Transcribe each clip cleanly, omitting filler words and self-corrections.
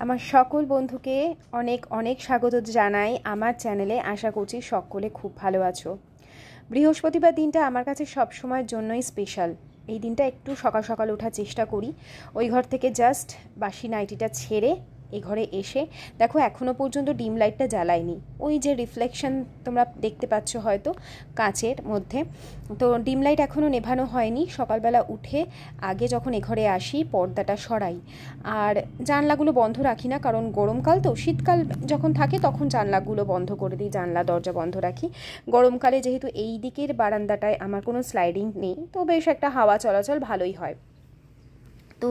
আমার সকল বন্ধুকে অনেক অনেক স্বাগত জানাই আমার চ্যানেলে। আশা করছি সকলে খুব ভালো আছো। বৃহস্পতিবার দিনটা আমার কাছে সব সময়ের জন্যই স্পেশাল। এই দিনটা একটু সকাল সকাল ওঠার চেষ্টা করি। ওই ঘর থেকে জাস্ট বাসি নাইটিটা ছেড়ে এই ঘরে এসে দেখো এখনও পর্যন্ত ডিম লাইটটা জ্বালাইনি। ওই যে রিফ্লেকশন তোমরা দেখতে পাচ্ছ হয়তো কাচের মধ্যে, তো ডিম লাইট এখনও নেভানো হয়নি। সকালবেলা উঠে আগে যখন এ ঘরে আসি পর্দাটা সরাই, আর জানলাগুলো বন্ধ রাখি না, কারণ গরমকাল তো। শীতকাল যখন থাকে তখন জানলাগুলো বন্ধ করে দিই, জানলা দরজা বন্ধ রাখি। গরমকালে যেহেতু এই দিকের বারান্দাটায় আমার কোনো স্লাইডিং নেই, তো বেশ একটা হাওয়া চলাচল ভালোই হয়, তো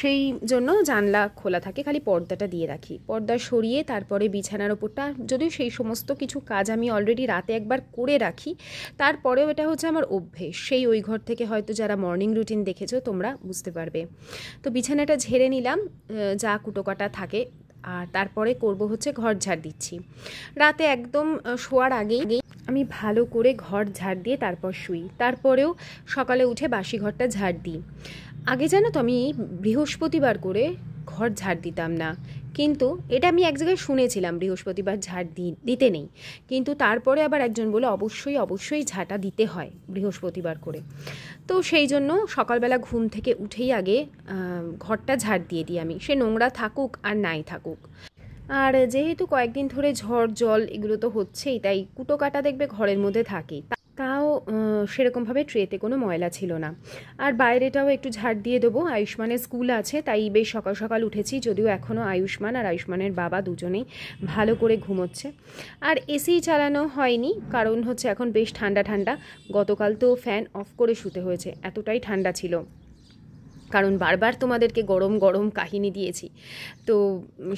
সেই জন্য জানলা খোলা থাকে, খালি পর্দাটা দিয়ে রাখি। পর্দা সরিয়ে তারপরে বিছানার ওপরটা, যদিও সেই সমস্ত কিছু কাজ আমি অলরেডি রাতে একবার করে রাখি, তারপরেও এটা হচ্ছে আমার অভ্যেস। সেই ওই ঘর থেকে হয়তো যারা মর্নিং রুটিন দেখেছো তোমরা বুঝতে পারবে। তো বিছানাটা ঝেড়ে নিলাম, যা কুটোকাটা থাকে, আর তারপরে করব হচ্ছে ঘর ঝাড় দিচ্ছি। রাতে একদম শোয়ার আগেই আমি ভালো করে ঘর ঝাড় দিয়ে তারপর শুই। তারপরেও সকালে উঠে বাসি ঘরটা ঝাড় দিই। আগে জানো তো আমি বৃহস্পতিবার করে ঘর ঝাড় দিতাম না, কিন্তু এটা আমি এক জায়গায় শুনেছিলাম বৃহস্পতিবার ঝাড় দিতে নেই, কিন্তু তারপরে আবার একজন বলে অবশ্যই ঝাঁটা দিতে হয় বৃহস্পতিবার করে। তো সেই জন্য সকালবেলা ঘুম থেকে উঠেই আগে ঘরটা ঝাড় দিয়ে দিই আমি, সে নোংরা থাকুক আর নাই থাকুক। আর যেহেতু কয়েকদিন ধরে ঝড় জল এগুলো তো হচ্ছেই, তাই কুটো কাটা দেখবে ঘরের মধ্যে থাকেই, তাও সেরকমভাবে ট্রেতে কোনো ময়লা ছিল না। আর বাইরেটাও একটু ঝাড় দিয়ে দেবো। আয়ুষ্মানের স্কুল আছে, তাই বেশ সকাল সকাল উঠেছি, যদিও এখনও আয়ুষ্মান আর আয়ুষ্মানের বাবা দুজনেই ভালো করে ঘুমোচ্ছে। আর এসি চালানো হয়নি, কারণ হচ্ছে এখন বেশ ঠান্ডা ঠান্ডা। গতকাল তো ফ্যান অফ করে শুতে হয়েছে, এতটাই ঠান্ডা ছিল, কারণ বারবার তোমাদেরকে গরম গরম কাহিনী দিয়েছি। তো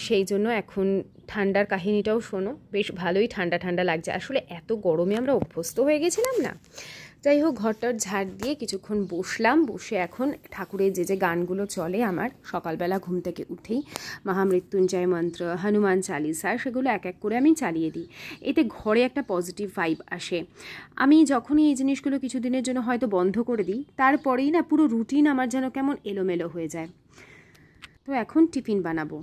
সেই জন্য এখন ঠান্ডার কাহিনীটাও শোনো, বেশ ভালোই ঠান্ডা ঠান্ডা লাগছে। আসলে এত গরমে আমরা অভ্যস্ত হয়ে গেছিলাম না। যাই হোক, ঘরটার ঝাড় দিয়ে কিছুক্ষণ বসলাম, বসে এখন ঠাকুরের যে গানগুলো চলে আমার সকালবেলা ঘুম থেকে উঠেই, মহামৃত্যুঞ্জয় মন্ত্র, হনুমান চালিসা, সেগুলো এক এক করে আমি চালিয়ে দিই। এতে ঘরে একটা পজিটিভ ভাইব আসে। আমি যখনই এই জিনিসগুলো কিছুদিনের জন্য হয়তো বন্ধ করে দিই, তারপরেই না পুরো রুটিন আমার যেন কেমন এলোমেলো হয়ে যায়। তো এখন টিফিন বানাবো।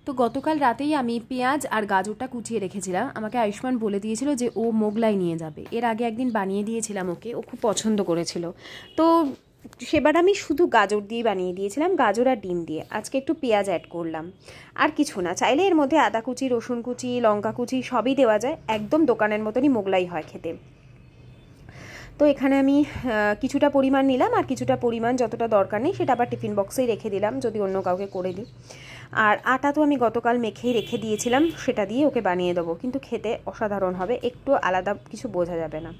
তো গতকাল রাতেই আমি পেঁয়াজ আর গাজরটা কুচিয়ে রেখেছিলাম। আমাকে আয়ুষ্মান বলে দিয়েছিল যে ও মোগলাই নিয়ে যাবে। এর আগে একদিন বানিয়ে দিয়েছিলাম ওকে, ও খুব পছন্দ করেছিল। তো সেবার আমি শুধু গাজর দিয়ে বানিয়ে দিয়েছিলাম, গাজর আর ডিম দিয়ে। আজকে একটু পেঁয়াজ অ্যাড করলাম, আর কিছু না। চাইলে এর মধ্যে আদা কুচি, রসুন কুচি, লঙ্কা কুচি সবই দেওয়া যায়, একদম দোকানের মতনই মোগলাই হয় খেতে। তো এখানে আমি কিছুটা পরিমাণ নিলাম, আর কিছুটা পরিমাণ যতটা দরকার নেই সেটা আবার টিফিন বক্সেই রেখে দিলাম, যদি অন্য কাউকে করে দিই। আর আটা তো আমি গতকাল মেখেই রেখে দিয়েছিলাম, সেটা দিয়ে ওকে বানিয়ে দেবো, কিন্তু খেতে অসাধারণ হবে, একটু আলাদা কিছু বোঝা যাবে না।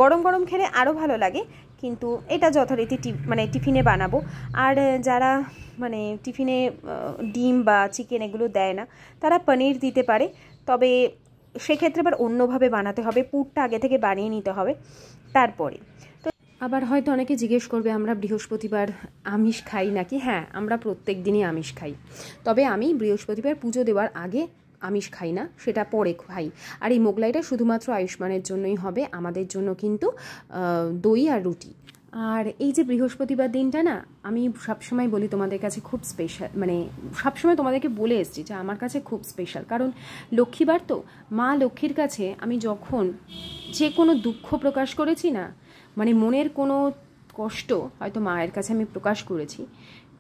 গরম গরম খেলে আরও ভালো লাগে, কিন্তু এটা যথারীতি টিফিনে বানাবো। আর যারা টিফিনে ডিম বা চিকেন এগুলো দেয় না, তারা পনির দিতে পারে, তবে সেক্ষেত্রে আবার অন্যভাবে বানাতে হবে, পুরটা আগে থেকে বানিয়ে নিতে হবে তারপরে। তো আবার হয়তো অনেকে জিজ্ঞেস করবে আমরা বৃহস্পতিবার আমিষ খাই নাকি। হ্যাঁ, আমরা প্রত্যেক দিনই আমিষ খাই, তবে আমি বৃহস্পতিবার পুজো দেওয়ার আগে আমিষ খাই না, সেটা পরে খাই। আর এই মোগলাইটা শুধুমাত্র আয়ুষ্মানের জন্যই হবে, আমাদের জন্য কিন্তু দই আর রুটি। আর এই যে বৃহস্পতিবার দিনটা না, আমি সবসময় বলি তোমাদের কাছে খুব স্পেশাল, সবসময় তোমাদেরকে বলে এসেছি যে আমার কাছে খুব স্পেশাল, কারণ লক্ষ্মীবার তো। মা লক্ষ্মীর কাছে আমি যখন যে কোনো দুঃখ প্রকাশ করেছি না, মনের কোনো কষ্ট হয়তো মায়ের কাছে আমি প্রকাশ করেছি,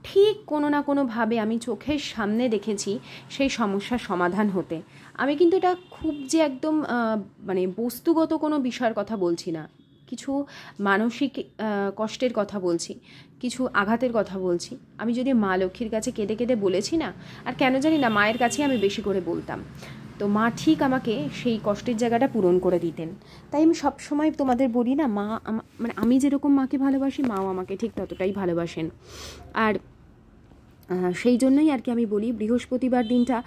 ঠিক কোনো না কোনোভাবে আমি চোখের সামনে দেখেছি সেই সমস্যার সমাধান হতে। আমি কিন্তু এটা খুব যে একদম বস্তুগত কোনো বিষয়ের কথা বলছি না, কিছু মানসিক কষ্টের কথা বলছি, কিছু আঘাতের কথা বলছি। আমি যদি মা লক্ষ্মীর কাছে কেঁদে কেঁদে বলেছি না, আর কেন জানি না মায়ের কাছেই আমি বেশি করে বলতাম, তো মা ঠিক আমাকে সেই কষ্টের জায়গাটা পূরণ করে দিতেন। তাই আমি সবসময় তোমাদের বলি না, মা আমি যেরকম মাকে ভালোবাসি, মাও আমাকে ঠিক ততটাই ভালোবাসেন। আর সেই জন্যই আর কি আমি বলি বৃহস্পতিবার দিনটা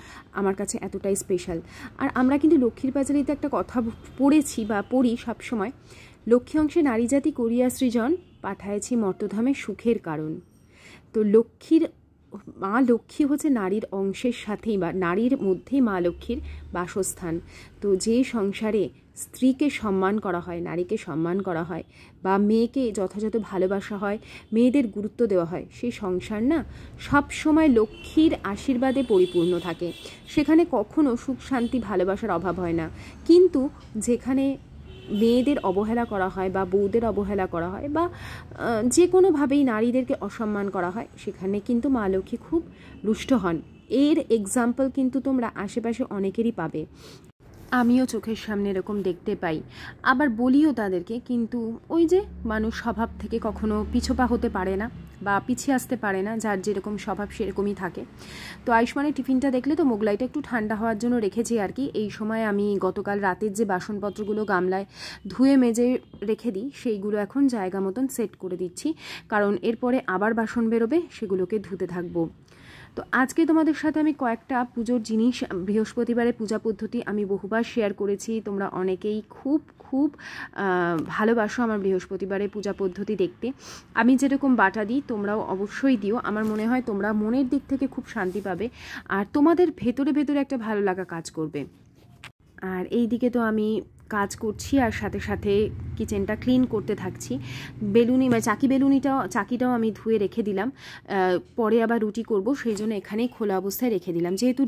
আমার কাছে এতটাই স্পেশাল। আর আমরা কিন্তু লক্ষ্মীর বাজারিতে একটা কথা পড়েছি বা পড়ি সবসময়, লক্ষ্মী অংশে নারী জাতি করিয়া সৃজন, পাঠাইছি মর্তধামে সুখের কারণ। তো মা লক্ষ্মী হচ্ছে নারীর অংশের সাথেই বা নারীর মধ্যেই মা লক্ষ্মীর বাসস্থান। তো যে সংসারে স্ত্রীকে সম্মান করা হয়, নারীকে সম্মান করা হয়, বা মেয়েকে যথাযথ ভালোবাসা হয়, মেয়েদের গুরুত্ব দেওয়া হয়, সেই সংসার না সব সময় লক্ষ্মীর আশীর্বাদে পরিপূর্ণ থাকে। সেখানে কখনো সুখ শান্তি ভালোবাসার অভাব হয় না। কিন্তু যেখানে মেয়েদের অবহেলা করা হয় বা বউদের অবহেলা করা হয় বা যে কোনোভাবেই নারীদেরকে অসম্মান করা হয়, সেখানে কিন্তু মা লক্ষ্মী খুব রুষ্ট হন। এর এক্সাম্পল কিন্তু তোমরা আশেপাশে অনেকেরই পাবে, আমিও চোখের সামনে এরকম দেখতে পাই। আবার বলিও তাদেরকে, কিন্তু ওই যে মানুষ স্বভাব থেকে কখনো পিছপা হতে পারে না বা পিছিয়ে আসতে পারে না, যার যেরকম স্বভাব সেরকমই থাকে। তো আয়ুষ্মানের টিফিনটা দেখলে তো মোগলাইটা একটু ঠান্ডা হওয়ার জন্য রেখেছি আর কি। এই সময় আমি গতকাল রাতের যে বাসনপত্রগুলো গামলায় ধুয়ে মেজে রেখে দিই, সেইগুলো এখন জায়গা মতন সেট করে দিচ্ছি, কারণ এরপরে আবার বাসন বেরোবে, সেগুলোকে ধুতে থাকবো। তো আজকে তোমাদের সাথে আমি কয়েকটা পুজোর জিনিস, বৃহস্পতিবারের পূজা পদ্ধতি আমি বহুবার শেয়ার করেছি। তোমরা অনেকেই খুব খুব ভালোবাসো আমার বৃহস্পতিবারের পূজা পদ্ধতি দেখতে। আমি যেরকম বাটা দিই তোমরাও অবশ্যই দিও। আমার মনে হয় তোমরা মনের দিক থেকে খুব শান্তি পাবে আর তোমাদের ভেতরে ভেতরে একটা ভালো লাগা কাজ করবে। আর এই দিকে তো আমি কাজ করছি আর সাথে সাথে কিচেনটা ক্লিন করতে থাকছি। বেলুনি মানে চাকিটাও আমি ধুয়ে রেখে দিলাম, পরে আবার রুটি করব, সেই জন্য এখানেই খোলা অবস্থায় রেখে দিলাম। যেহেতু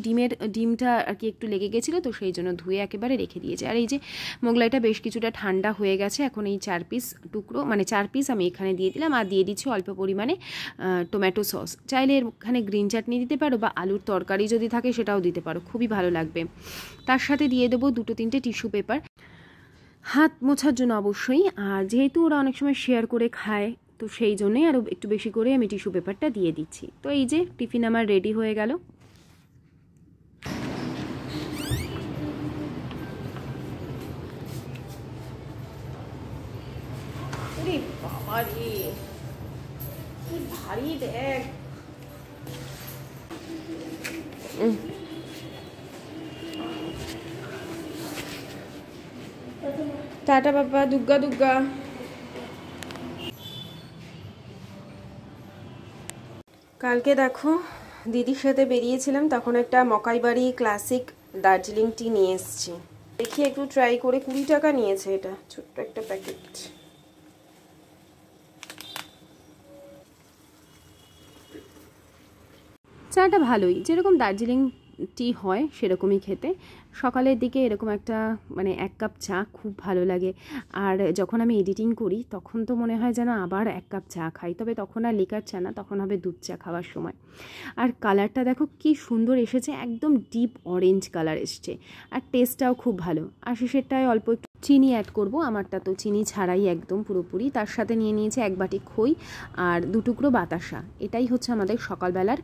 ডিমটা আর কি একটু লেগে গেছিলো, তো সেই জন্য ধুয়ে একেবারে রেখে দিয়েছি। আর এই যে মোগলাইটা বেশ কিছুটা ঠান্ডা হয়ে গেছে, এখন এই 4 পিস টুকরো মানে 4 পিস আমি এখানে দিয়ে দিলাম, আর দিয়ে দিচ্ছি অল্প পরিমাণে টমেটো সস। চাইলে এখানে গ্রিন চাটনি দিতে পারো বা আলুর তরকারি যদি থাকে সেটাও দিতে পারো, খুবই ভালো লাগবে। তার সাথে দিয়ে দেবো 2-3টে টিস্যু পেপার হাত মোছার জন্য অবশ্যই। আর যেহেতু ওরা অনেক সময় শেয়ার করে খায়, তো সেই জন্যই আরও একটু বেশি করে আমি টিস্যু পেপারটা দিয়ে দিচ্ছি। তো এই যে টিফিন আমার রেডি হয়ে গেল। বাবা রে, কি ভারী ব্যাগ! টাটা বাবা, দুগ্গা দুগ্গা। কালকে দেখো দিদির সাথে বেরিয়েছিলাম, তখন একটা মকাইবাড়ি ক্লাসিক দার্জিলিং টি নিয়ে এসেছি। দেখি একটু ট্রাই করে। 20 টাকা নিয়েছে, এটা ছোট্ট একটা প্যাকেট। চাটা ভালোই, যেরকম দার্জিলিং টি হয় সেরকমই খেতে। সকালের দিকে এরকম একটা মানে 1 কাপ চা খুব ভালো লাগে। আর যখন আমি এডিটিং করি তখন তো মনে হয় যেন আবার 1 কাপ চা খাই, তবে তখন আর লিকার চা না, তখন হবে দুধ চা খাওয়ার সময়। আর কালারটা দেখো কি সুন্দর এসেছে, একদম ডিপ অরেঞ্জ কালার এসছে, আর টেস্টটাও খুব ভালো। আর শেষেরটায় অল্প একটু চিনি অ্যাড করব, আমারটা তো চিনি ছাড়াই একদম পুরোপুরি। তার সাথে নিয়ে নিয়েছি 1 বাটি খই আর 2 টুকরো বাতাসা। এটাই হচ্ছে আমাদের সকালবেলার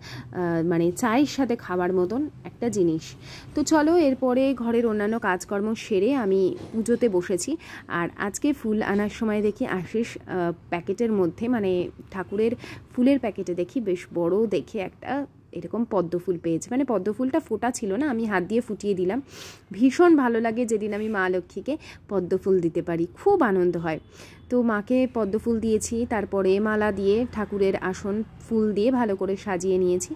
মানে চায়ের সাথে খাবার মতন একটা জিনিস। তো চলো এরপরে ঘরের অন্যান্য কাজকর্ম সেরে আমি পুজোতে বসেছি। আর আজকে ফুল আনার সময় দেখি আশিস প্যাকেটের মধ্যে মানে ঠাকুরের ফুলের প্যাকেটে দেখি বেশ বড় দেখে একটা এরকম পদ্ম ফুল পেয়েছে। মানে পদ্ম ফুলটা ফোটা ছিল না, আমি হাত দিয়ে ফুটিয়ে দিলাম। ভীষণ ভালো লাগে যেদিন আমি মা লক্ষ্মীকে পদ্ম ফুল দিতে পারি, খুব আনন্দ হয়। তো মাকে পদ্ম ফুল দিয়েছি, তারপরে মালা দিয়ে ঠাকুরের আসন ফুল দিয়ে ভালো করে সাজিয়ে নিয়েছি।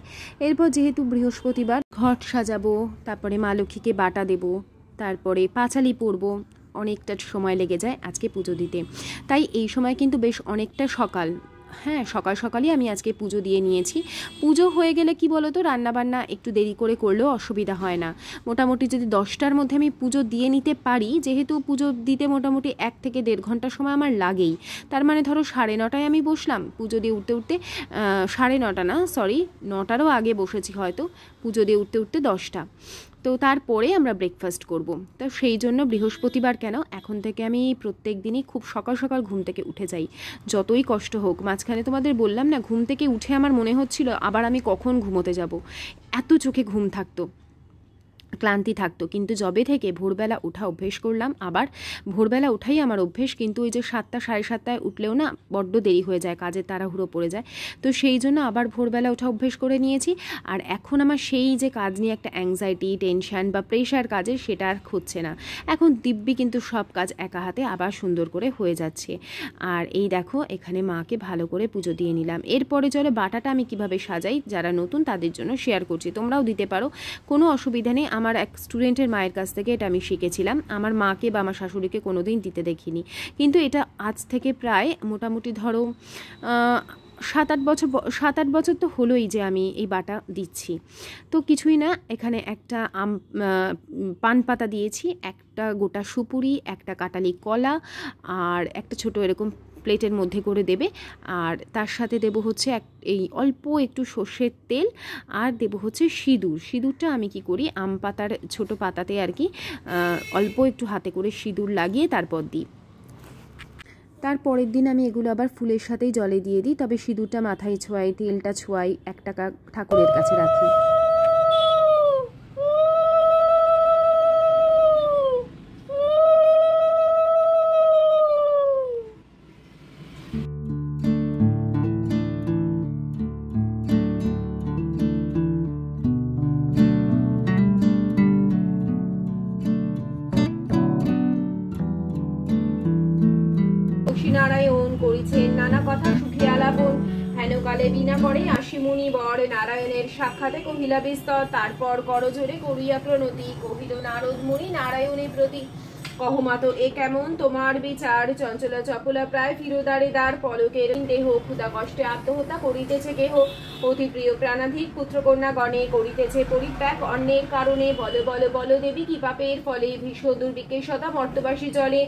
এরপর যেহেতু বৃহস্পতিবার ঘট সাজাবো, তারপরে মা লক্ষ্মীকে বাটা দেবো, তারপরে পাঁচালি পরবো, অনেকটা সময় লেগে যায় আজকে পুজো দিতে। তাই এই সময় কিন্তু বেশ অনেকটা সকাল, হ্যাঁ সকাল সকালই আমি আজকে পুজো দিয়ে নিয়েছি। পুজো হয়ে গেলে কি বলো তো, রান্নাবান্না একটু দেরি করে করলেও অসুবিধা হয় না। মোটামুটি যদি 10টার মধ্যে আমি পুজো দিয়ে নিতে পারি, যেহেতু পুজো দিতে মোটামুটি 1 থেকে 1.5 ঘন্টা সময় আমার লাগেই। তার মানে ধরো 9:30টায় আমি বসলাম, পুজো দিয়ে উঠতে 9:30 না, সরি 9টারও আগে বসেছি হয়তো, পুজো দিয়ে উঠতে 10টা। তো তারপরে আমরা ব্রেকফাস্ট করব। তো সেই জন্য বৃহস্পতিবার কেন, এখন থেকে আমি প্রত্যেক দিনই খুব সকাল সকাল ঘুম থেকে উঠে যাই, যতই কষ্ট হোক। মাঝখানে তোমাদের বললাম না, ঘুম থেকে উঠে আমার মনে হচ্ছিল আবার আমি কখন ঘুমোতে যাব, এত চোখে ঘুম থাকতো, ক্লান্তি থাকতো। কিন্তু যবে থেকে ভোরবেলা ওঠা অভ্যেস করলাম, আবার ভোরবেলা ওঠাই আমার অভ্যেস, কিন্তু ওই যে 7টা 7:30টায় উঠলেও না বড্ড দেরি হয়ে যায়, কাজের তাড়াহুড়ো পড়ে যায়। তো সেই জন্য আবার ভোরবেলা ওঠা অভ্যেস করে নিয়েছি। আর এখন আমার সেই যে কাজ নিয়ে একটা অ্যাংজাইটি, টেনশান বা প্রেশার কাজের, সেটা আর হচ্ছে না। এখন দিব্যি কিন্তু সব কাজ একা হাতে আবার সুন্দর করে হয়ে যাচ্ছে। আর এই দেখো এখানে মাকে ভালো করে পুজো দিয়ে নিলাম। এরপরে চলো বাটাটা আমি কিভাবে সাজাই, যারা নতুন তাদের জন্য শেয়ার করছি, তোমরাও দিতে পারো, কোনো অসুবিধা নেই। আমার এক স্টুডেন্টের মায়ের কাছ থেকে এটা আমি শিখেছিলাম। আমার মাকে বা আমার শাশুড়িকে কোনোদিন দিতে দেখিনি, কিন্তু এটা আজ থেকে প্রায় মোটামুটি ধরো 7-8 বছর তো হলোই যে আমি এই বাটা দিচ্ছি। তো কিছুই না, এখানে একটা পান পাতা দিয়েছি, একটা গোটা সুপুরি, একটা কাটালি কলা, আর একটা ছোট এরকম প্লেটের মধ্যে করে দেবে। আর তার সাথে দেবো হচ্ছে এই অল্প একটু সর্ষের তেল, আর দেবো হচ্ছে সিঁদুর। সিঁদুরটা আমি কি করি, আম পাতার ছোটো পাতাতে আর কি অল্প একটু হাতে করে সিঁদুর লাগিয়ে তারপর দিই। তারপরের দিন আমি এগুলো আবার ফুলের সাথেই জলে দিয়ে দিই, তবে সিঁদুরটা মাথায় ছোঁয়াই, তেলটা ছোঁয়াই, 1 টাকা ঠাকুরের কাছে রাখি। নারায়ণ করিছেন নানা কথা সুখী আলাপন, হেন কালে বিনা করে আশিমুনি বর, নারায়ণের সাক্ষাতে কহিলা বিস্তর, তারপর করজোরে করিয়া প্রণতি, কহিল নারদ মুনি নারায়ণের প্রতি, কহমাত এ কেমন তোমার বিচার, চঞ্চলা চপলা প্রায় ফিরোদারে দ্বার, পলকের দেহ ক্ষুধা কষ্টে আত্মহত্যা করিতেছে কেহ, অতি প্রিয় প্রাণাধিক পুত্রকন্যা গণে করিতেছে পরিত্যাগ অন্যের কারণে, বল বল বল দেবী কি পাপের ফলে, ভীষ দুর্ভিক্ষে সদা মর্তবাসী চলে।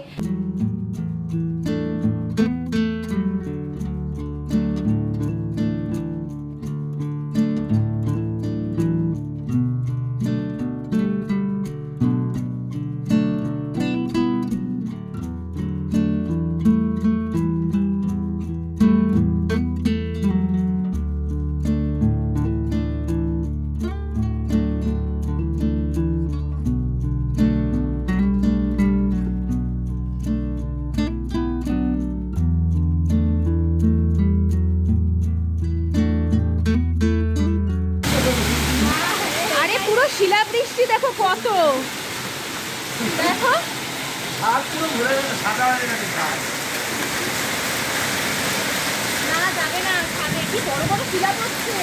শিলাবৃষ্টি দেখো কত, দেখো না যাবে না, খাবে কি বড় বড় শিলা পড়ছে।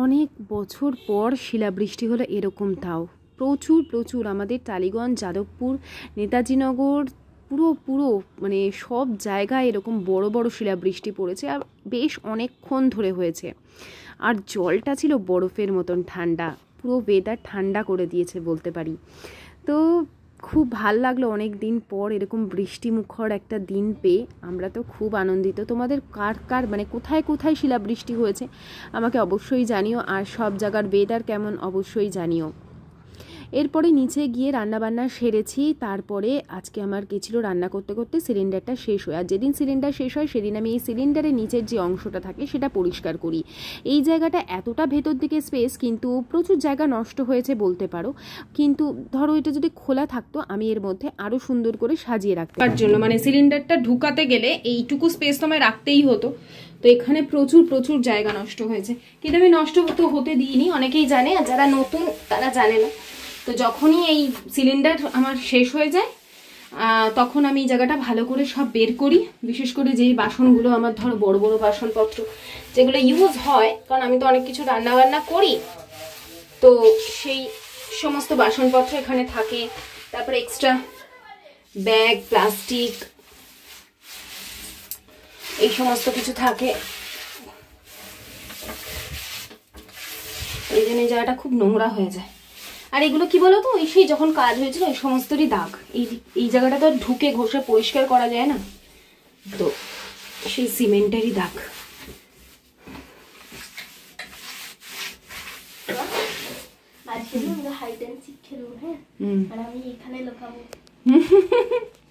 অনেক বছর পর শিলাবৃষ্টি হলো এরকম, তাও প্রচুর আমাদের টালিগঞ্জ, যাদবপুর, নেতাজিনগর, পুরো মানে সব জায়গায় এরকম বড় বড় শিলাবৃষ্টি পড়েছে, আর বেশ অনেকক্ষণ ধরে হয়েছে। আর জলটা ছিল বরফের মতন ঠান্ডা, পুরো ওয়েদার ঠান্ডা করে দিয়েছে বলতে পারি। তো খুব ভাল লাগলো অনেক দিন পর এরকম বৃষ্টিমুখর একটা দিন পেয়ে, আমরা তো খুব আনন্দিত। তোমাদের কার মানে কোথায় শিলাবৃষ্টি হয়েছে আমাকে অবশ্যই জানিও, আর সব জায়গার ওয়েদার কেমন অবশ্যই জানিও। এরপরে নিচে গিয়ে রান্নাবান্না সেরেছি, তারপরে আজকে আমার গেছিলো রান্না করতে করতে সিলিন্ডারটা শেষ হয়, আর যেদিন সিলিন্ডার শেষ হয় সেদিন আমি এই সিলিন্ডারের নিচের যে অংশটা থাকে সেটা পরিষ্কার করি। এই জায়গাটা এতটা ভেতর দিকে স্পেস, কিন্তু প্রচুর জায়গা নষ্ট হয়েছে বলতে পারো, কিন্তু ধরো এটা যদি খোলা থাকতো আমি এর মধ্যে আরও সুন্দর করে সাজিয়ে রাখতে তার জন্য, মানে সিলিন্ডারটা ঢুকাতে গেলে এইটুকু স্পেস তো আমায় রাখতেই হতো, তো এখানে প্রচুর জায়গা নষ্ট হয়েছে, কিন্তু আমি নষ্ট তো হতে দিইনি, অনেকেই জানে, আর যারা নতুন তারা জানে না। তো যখনই এই সিলিন্ডার আমার শেষ হয়ে যায় তখন আমি এই জায়গাটা ভালো করে সব বের করি, বিশেষ করে যেই বাসনগুলো আমার ধরো বড় বড় বাসনপত্র যেগুলো ইউজ হয়, কারণ আমি তো অনেক কিছু রান্নাবান্না করি, তো সেই সমস্ত বাসনপত্র এখানে থাকে। তারপরে এক্সট্রা ব্যাগ, প্লাস্টিক, এই সমস্ত কিছু থাকে, এই জন্য এই জায়গাটা খুব নোংরা হয়ে যায়। আর এগুলো কি বলতো, ওই সেই যখন কাজ হয়েছিল ওই সমস্তরই দাগ, এই জায়গাটা তো ঢুকে ঘষে পরিষ্কার করা যায় না, তো সেই সিমেন্টেরই দাগ।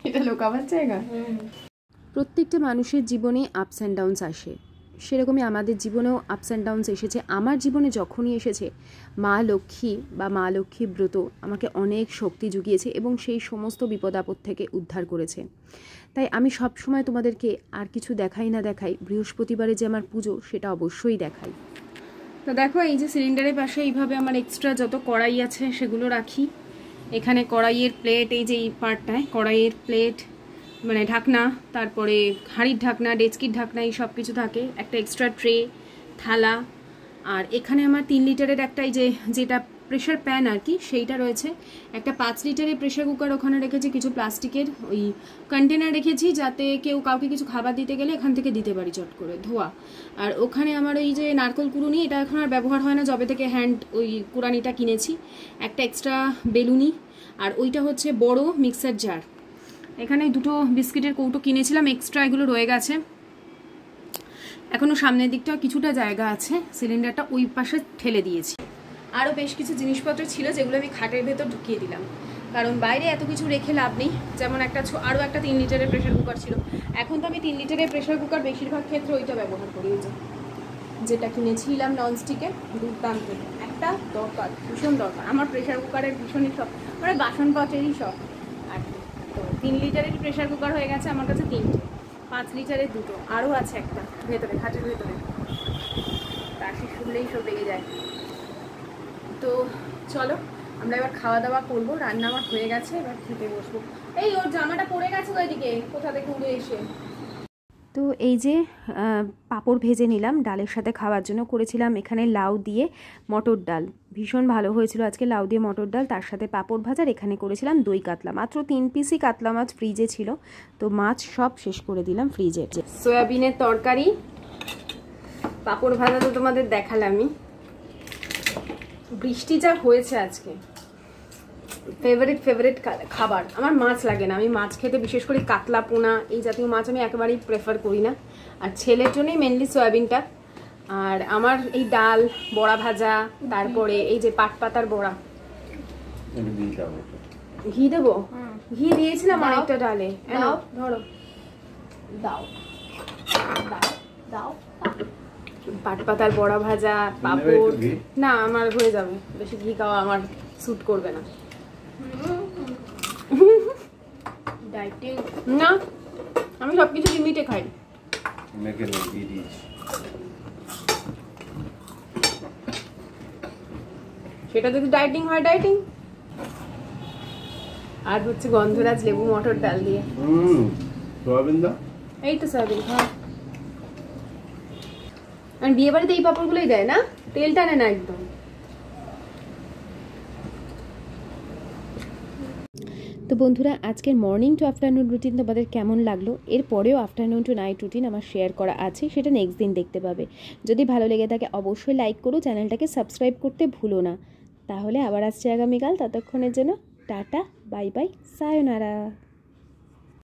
এটা লোকাবার জায়গা। প্রত্যেকটা মানুষের জীবনে আপস অ্যান্ড ডাউনস আসে, সেরকমই আমাদের জীবনেও আপস অ্যান্ড ডাউনস এসেছে। আমার জীবনে যখনই এসেছে মা লক্ষ্মী বা মা লক্ষ্মী ব্রত আমাকে অনেক শক্তি জুগিয়েছে এবং সেই সমস্ত বিপদ আপদ থেকে উদ্ধার করেছে। তাই আমি সব সময় তোমাদেরকে আর কিছু দেখাই না দেখাই, বৃহস্পতিবারে যে আমার পুজো সেটা অবশ্যই দেখাই। তো দেখো এই যে সিলিন্ডারের পাশে এইভাবে আমার এক্সট্রা যত কড়াই আছে সেগুলো রাখি। এখানে কড়াইয়ের প্লেট, এই যে এই পার্টটায় কড়াইয়ের প্লেট মানে ঢাকনা, তারপরে হাঁড়ির ঢাকনা, ডেচকির ঢাকনা, এই সব কিছু থাকে। একটা এক্সট্রা ট্রে, থালা। আর এখানে আমার 3 লিটারের একটা এই যে যেটা প্রেশার প্যান আর কি সেইটা রয়েছে। একটা 5 লিটারের প্রেশার কুকার ওখানে রেখেছি, কিছু প্লাস্টিকের ওই কন্টেনার রেখেছি যাতে কেউ কাউকে কিছু খাবার দিতে গেলে এখান থেকে দিতে পারি চট করে ধোয়া। আর ওখানে আমার এই যে নারকেল কুড়ুনি, এটা এখন আর ব্যবহার হয় না যবে থেকে হ্যান্ড ওই কুড়ানিটা কিনেছি। একটা এক্সট্রা বেলুনি, আর ওইটা হচ্ছে বড় মিক্সার জার। এখানে 2টো বিস্কিটের কৌটো কিনেছিলাম, এক্সট্রা এগুলো রয়ে গেছে। এখনো সামনের দিকটা কিছুটা জায়গা আছে, সিলিন্ডারটা ওই পাশে ঠেলে দিয়েছি। আরও বেশ কিছু জিনিসপত্র ছিল যেগুলো আমি খাটের ভেতর ঢুকিয়ে দিলাম, কারণ বাইরে এত কিছু রেখে লাভ নেই। যেমন আরও একটা 3 লিটারের প্রেশার কুকার ছিল। এখন তো আমি 3 লিটারের প্রেশার কুকার বেশিরভাগ ক্ষেত্রে ওইটা ব্যবহার করি, যেটা কিনেছিলাম ননস্টিকের, দুর্দান্ত। একটা দরকার, ভীষণ দরকার আমার প্রেশার কুকারের, ভীষণই শখ, মানে বাসনপত্রেরই শখ আর কি। তো 3 লিটারের প্রেশার কুকার হয়ে গেছে আমার কাছে 3টে, 5 লিটারের 2টো, আরও আছে একটা ভেতরে, খাটের ভেতরে। তার সে শুনলেই সব লেগে যায়। তো চলো আমরা এবার খাওয়া দাওয়া করবো। রান্না আমার হয়ে গেছে, এবার খেতে বসবো। এই ওর জামাটা পড়ে গেছে ওইদিকে, কোথা থেকে উড়ে এসে। তো এই যে পাঁপড় ভেজে নিলাম ডালের সাথে খাওয়ার জন্য। করেছিলাম এখানে লাউ দিয়ে মটর ডাল, ভীষণ ভালো হয়েছিল আজকে লাউ দিয়ে মটর ডাল, তার সাথে পাঁপড় ভাজার। এখানে করেছিলাম দই কাতলা, মাত্র 3 পিসই কাতলা মাছ ফ্রিজে ছিল, তো মাছ সব শেষ করে দিলাম ফ্রিজে। সয়াবিনের তরকারি, পাঁপড় ভাজা তো তোমাদের দেখালামই। বৃষ্টি যা হয়েছে আজকে, ফেভারিট খাবার আমার। মাছ লাগে না, আমি মাছ খেতে বিশেষ করে কাতলা, পোনা এই জাতীয় মাছ আমি একেবারেই প্রেফার করি না। আর ছেলের জন্যই মেনলি সয়াবিনটা। আর আমার এই ডাল, বড়া ভাজা, তারপরে এই যে পাট পাতার বড়া। ঘি দেবো? ঘি দিয়েছিলাম অনেকটা ডালে। ধরো, দাও দাও। পাট পাতার বড়া ভাজা, পাঁপড়। না আমার হয়ে যাবে, বেশি ঘি খাওয়া আমার স্যুট করবে না। না আমি সবকিছু লিমিটে খাই। সেটা যদি ডায়েটিং হয় ডায়েটিং। আর হচ্ছে গন্ধরাজ লেবু মটর ডাল দিয়ে। এই তো সয়াবিন, হ্যাঁ। আর বিয়ে বাড়িতে এই পাঁপড়গুলোই দেয় না, তেল টানে না একদম। তো বন্ধুরা আজকের মর্নিং টু আফটারনুন রুটিন তোমাদের কেমন লাগলো? এরপরেও আফটারনুন টু নাইট রুটিন আমার শেয়ার করা আছে, সেটা নেক্সট দিন দেখতে পাবে। যদি ভালো লেগে থাকে অবশ্যই লাইক করো, চ্যানেলটাকে সাবস্ক্রাইব করতে ভুলো না। তাহলে আবার আসছে আগামীকাল, ততক্ষণের জন্য টাটা, বাই বাই, সায়োনারা।